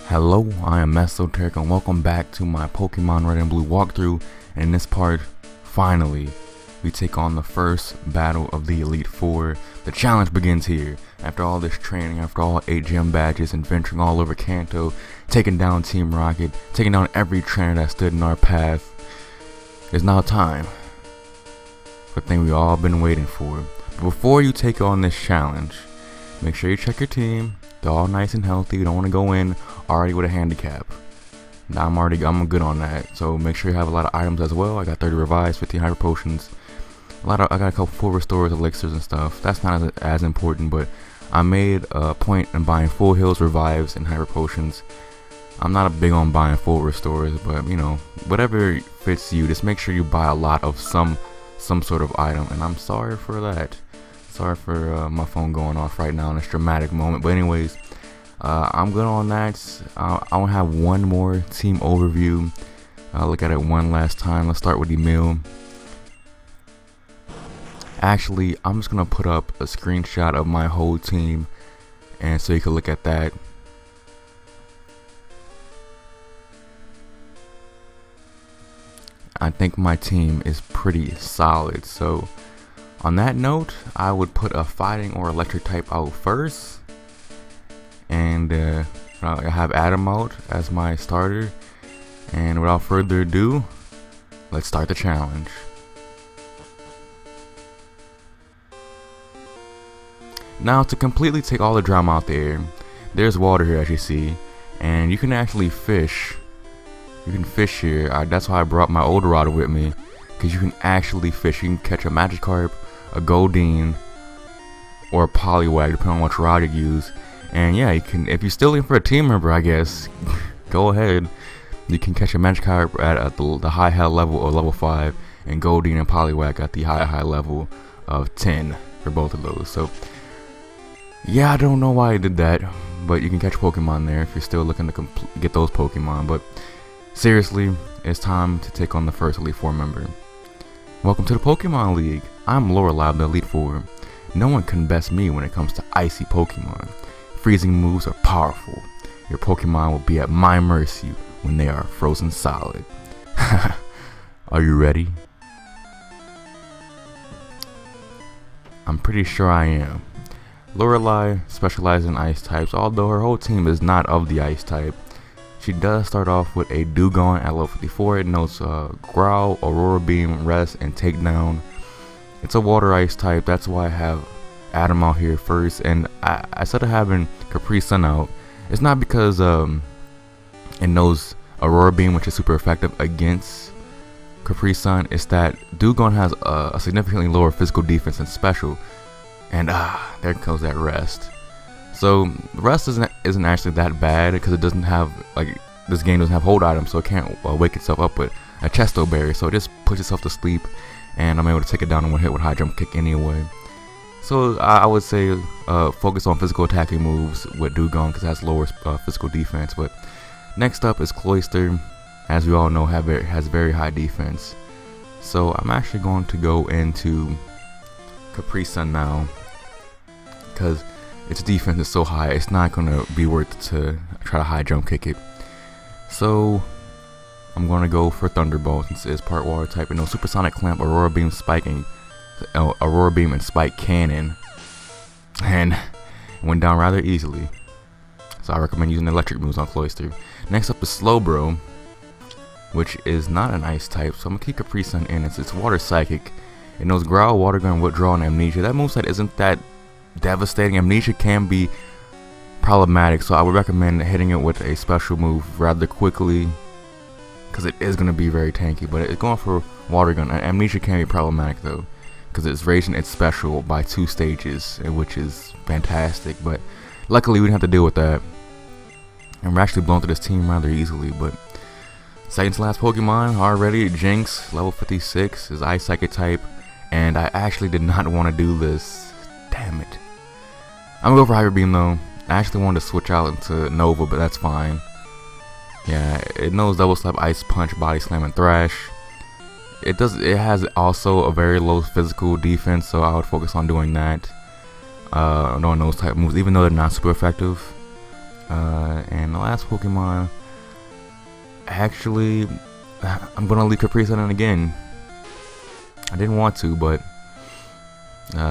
Hello, I am Mesoteric and welcome back to my Pokemon Red and Blue walkthrough. And in this part, finally, we take on the first battle of the Elite Four. The challenge begins here. After all this training, after all 8 gym badges and venturing all over Kanto, taking down Team Rocket, taking down every trainer that stood in our path, it's now time for the thing we've all been waiting for. But before you take on this challenge, make sure you check your team. They're all nice and healthy. You don't want to go in already with a handicap. I'm good on that. So make sure you have a lot of items as well. I got 30 revives, 15 hyper potions. I got a couple full restores, elixirs and stuff. That's not as important, but I made a point in buying full heals, revives, and hyper potions. I'm not a big on buying full restores, but you know, whatever fits you, just make sure you buy a lot of some sort of item. And I'm sorry for that. Sorry for my phone going off right now in this dramatic moment. But anyways, I'm good on that. I want to have one more team overview. Look at it one last time. Let's start with Emil. Actually, I'm just going to put up a screenshot of my whole team, and so you can look at that. I think my team is pretty solid. So on that note, I would put a fighting or electric type out first, and I have Adam out as my starter. And without further ado, let's start the challenge. Now, to completely take all the drama out there, there's water here as you see, and you can actually fish. You can fish here. That's why I brought my Eldorado with me, because you can actually fish. You can catch a Magikarp, a Goldeen, or a Poliwag, depending on which rod you use. And yeah, you can, if you're still looking for a team member, I guess, go ahead. You can catch a Magikarp at the high level or level 5, and Goldeen and Poliwag at the high level of 10 for both of those. So yeah, I don't know why I did that, but you can catch Pokemon there if you're still looking to get those Pokemon. But seriously, it's time to take on the first Elite Four member. Welcome to the Pokemon League. I'm Lorelei of the Elite Four. No one can best me when it comes to icy Pokemon. Freezing moves are powerful. Your Pokemon will be at my mercy when they are frozen solid. Are you ready? I'm pretty sure I am. Lorelei specializes in ice types, although her whole team is not of the ice type. She does start off with a Dewgong at level 54. It knows Growl, Aurora Beam, Rest, and Takedown. It's a water ice type. That's why I have Adam out here first. And I started having Capri Sun out. It's not because it knows Aurora Beam, which is super effective against Capri Sun. It's that Dewgong has a significantly lower physical defense and special. And there goes that Rest. So Rest isn't actually that bad because it doesn't have, like, this game doesn't have hold items, so it can't wake itself up with a Chesto Berry. So it just puts itself to sleep, and I'm able to take it down in one hit with High Jump Kick anyway. So I would say focus on physical attacking moves with Dewgong because it has lower physical defense. But next up is Cloyster. As we all know, has very high defense. So I'm actually going to go into Capri Sun now, because its defense is so high, it's not going to be worth it to try to high jump kick it. So I'm going to go for Thunderbolt since it's part water type. And no Supersonic Clamp, Aurora Beam, Aurora Beam, and Spike Cannon, and it went down rather easily. So I recommend using electric moves on Cloyster. Next up is Slowbro, which is not an ice type, so I'm gonna keep Capri Sun in. It's water psychic. It knows Growl, Water Gun, Withdraw, and Amnesia. That moveset isn't that devastating. Amnesia can be problematic, so I would recommend hitting it with a special move rather quickly, because it is going to be very tanky. But it's going for Water Gun. Amnesia can be problematic though, because it's raising its special by 2 stages, which is fantastic. But luckily we didn't have to deal with that, and we're actually blown through this team rather easily. But second to last Pokemon already, Jinx, level 56, is Ice Psychic type. And I actually did not want to do this. Damn it. I'm gonna go for Hyper Beam though. I actually wanted to switch out into Nova, but that's fine. Yeah, it knows Double Slap, Ice Punch, Body Slam, and Thrash. It has also a very low physical defense, so I would focus on doing that. Knowing those type moves, even though they're not super effective. And the last Pokemon, actually, I'm gonna leave Capri Sun in again. I didn't want to, but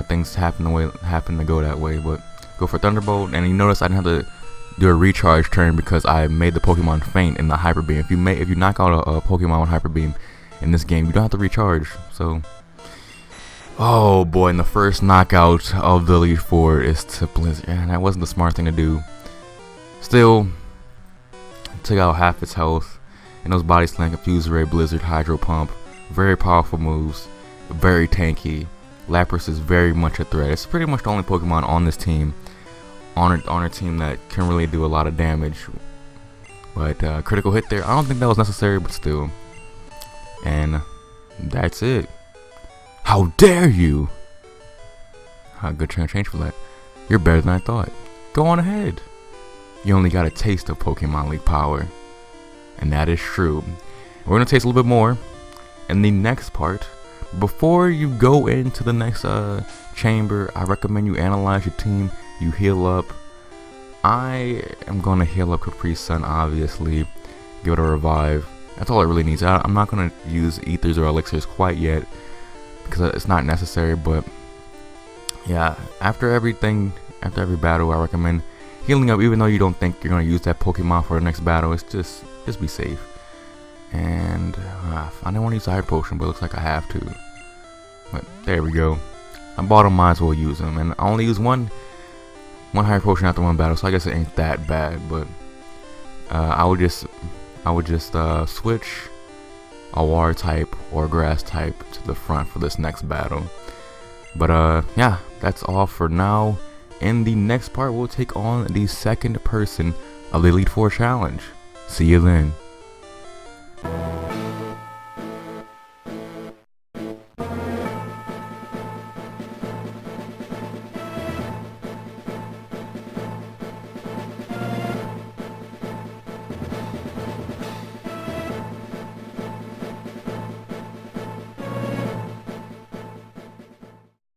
things happened to go that way. But go for Thunderbolt, and you notice I didn't have to do a recharge turn because I made the Pokemon faint in the Hyper Beam. If you knock out a Pokemon with Hyper Beam in this game, you don't have to recharge. So, oh boy, and the first knockout of the Elite Four is to Blizzard, and that wasn't the smart thing to do. Still, took out half its health, and those Body Slam, Confuse Ray, Blizzard, Hydro Pump, very powerful moves, very tanky. Lapras is very much a threat. It's pretty much the only Pokemon on this team, on a team that can really do a lot of damage. But critical hit there, I don't think that was necessary, but still. And that's it. How dare you! How good change for that. You're better than I thought. Go on ahead. You only got a taste of Pokemon League power. And that is true. We're going to taste a little bit more in the next part. Before you go into the next chamber, I recommend you analyze your team. You heal up. I am going to heal up Capri Sun, obviously. Give it a revive. That's all it really needs. I'm not going to use ethers or elixirs quite yet, because it's not necessary. But yeah, after every battle, I recommend healing up, even though you don't think you're going to use that Pokemon for the next battle. It's just be safe. And I didn't want to use a Hyper Potion, but it looks like I have to. But there we go. I bought them, might as well use them. And I only use one Hyper Potion after one battle, so I guess it ain't that bad. But I would just switch a Water type or Grass type to the front for this next battle. But yeah, that's all for now. In the next part, we'll take on the second person of the Elite Four challenge. See you then.